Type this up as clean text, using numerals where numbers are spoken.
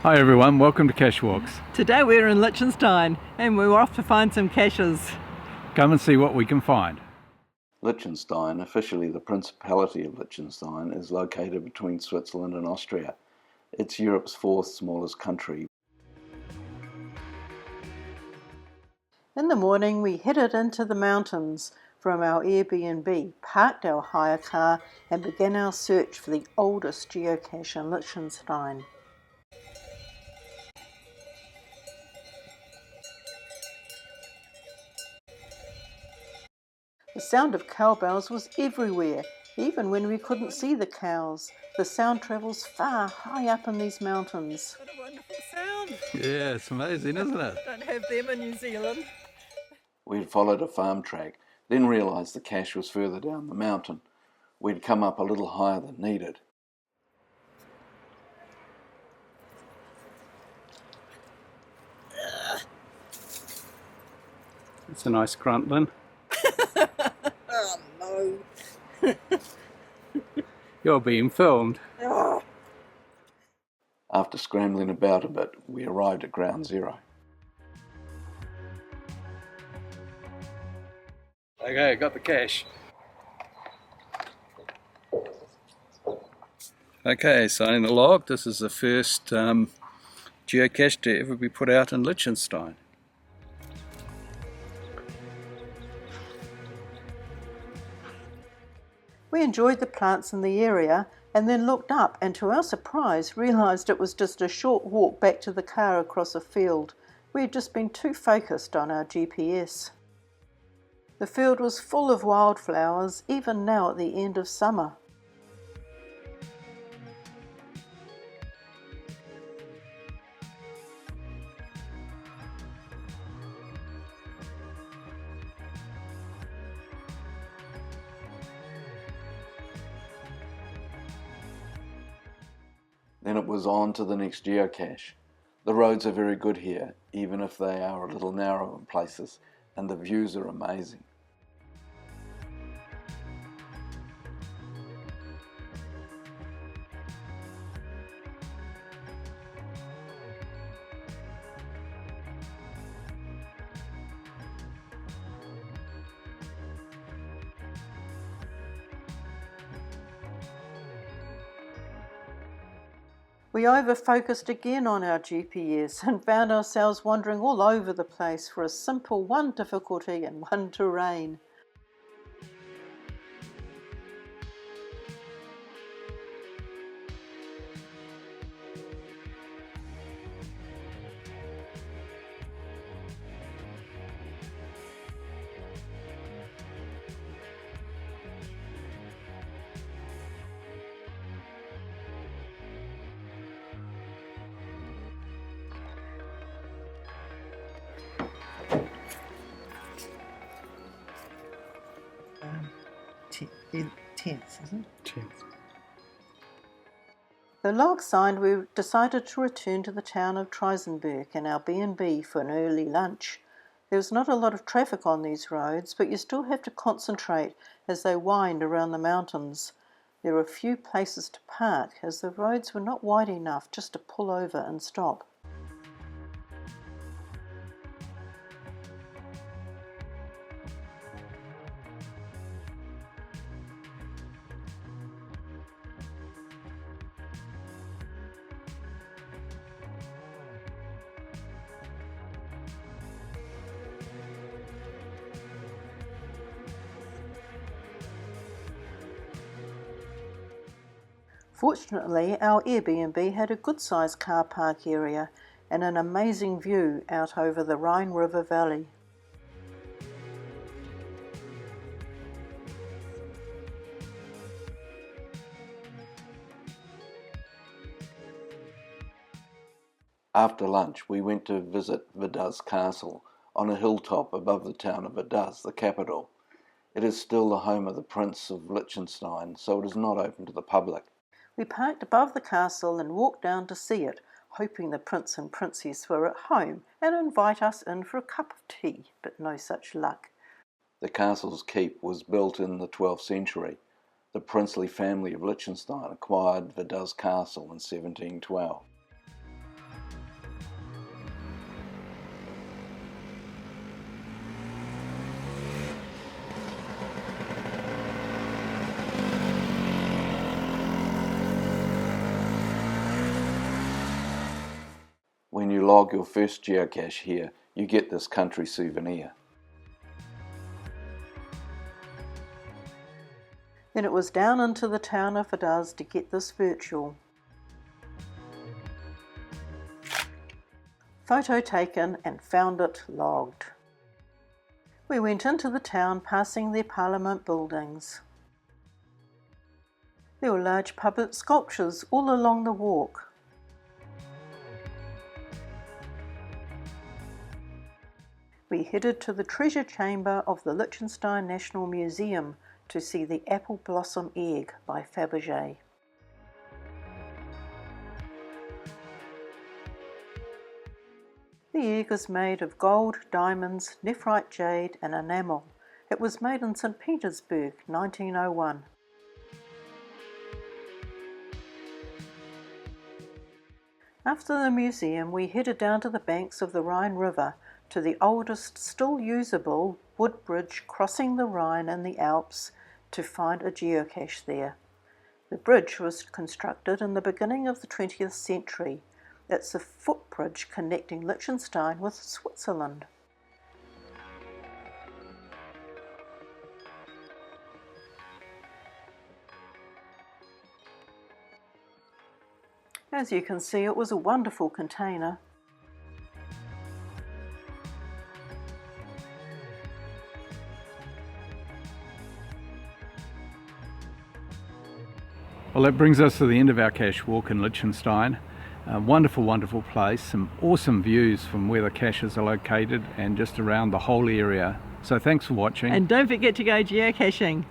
Hi everyone, welcome to Cache Walks. Today we're in Liechtenstein and we're off to find some caches. Come and see what we can find. Liechtenstein, officially the Principality of Liechtenstein, is located between Switzerland and Austria. It's Europe's fourth smallest country. In the morning we headed into the mountains from our Airbnb, parked our hire car and began our search for the oldest geocache in Liechtenstein. The sound of cowbells was everywhere, even when we couldn't see the cows. The sound travels far, high up in these mountains. What a wonderful sound. Yeah, it's amazing, isn't it? Don't have them in New Zealand. We'd followed a farm track, then realised the cache was further down the mountain. We'd come up a little higher than needed. It's a nice gruntling. Oh no. You're being filmed. Oh. After scrambling about a bit, we arrived at ground zero. Okay, got the cache. Okay, signing the log. This is the first geocache to ever be put out in Liechtenstein. We enjoyed the plants in the area and then looked up and to our surprise realised it was just a short walk back to the car across a field. We had just been too focused on our GPS. The field was full of wildflowers, even now at the end of summer. Then it was on to the next geocache. The roads are very good here, even if they are a little narrow in places, and the views are amazing. We over-focused again on our GPS and found ourselves wandering all over the place for a simple one difficulty and one terrain. Tense, isn't it? The log signed, we decided to return to the town of Triesenberg and our B&B for an early lunch. There was not a lot of traffic on these roads, but you still have to concentrate as they wind around the mountains. There were few places to park as the roads were not wide enough just to pull over and stop. Fortunately, our Airbnb had a good-sized car park area and an amazing view out over the Rhine River Valley. After lunch, we went to visit Ordaz Castle on a hilltop above the town of Ordaz, the capital. It is still the home of the Prince of Liechtenstein, so it is not open to the public. We parked above the castle and walked down to see it, hoping the prince and princess were at home and invite us in for a cup of tea, but no such luck. The castle's keep was built in the 12th century. The princely family of Liechtenstein acquired Ordaz Castle in 1712. you log your first geocache here, you get this country souvenir. Then it was down into the town of Ordaz to get this virtual. Photo taken and found it logged. We went into the town passing their parliament buildings. There were large public sculptures all along the walk. We headed to the treasure chamber of the Liechtenstein National Museum to see the apple blossom egg by Fabergé. The egg is made of gold, diamonds, nephrite jade and enamel. It was made in St. Petersburg, 1901. After the museum, we headed down to the banks of the Rhine River to the oldest still usable wood bridge crossing the Rhine and the Alps to find a geocache there. The bridge was constructed in the beginning of the 20th century. It's a footbridge connecting Liechtenstein with Switzerland. As you can see, it was a wonderful container. Well, that brings us to the end of our cache walk in Liechtenstein. A wonderful, wonderful place, some awesome views from where the caches are located and just around the whole area. So thanks for watching. And don't forget to go geocaching.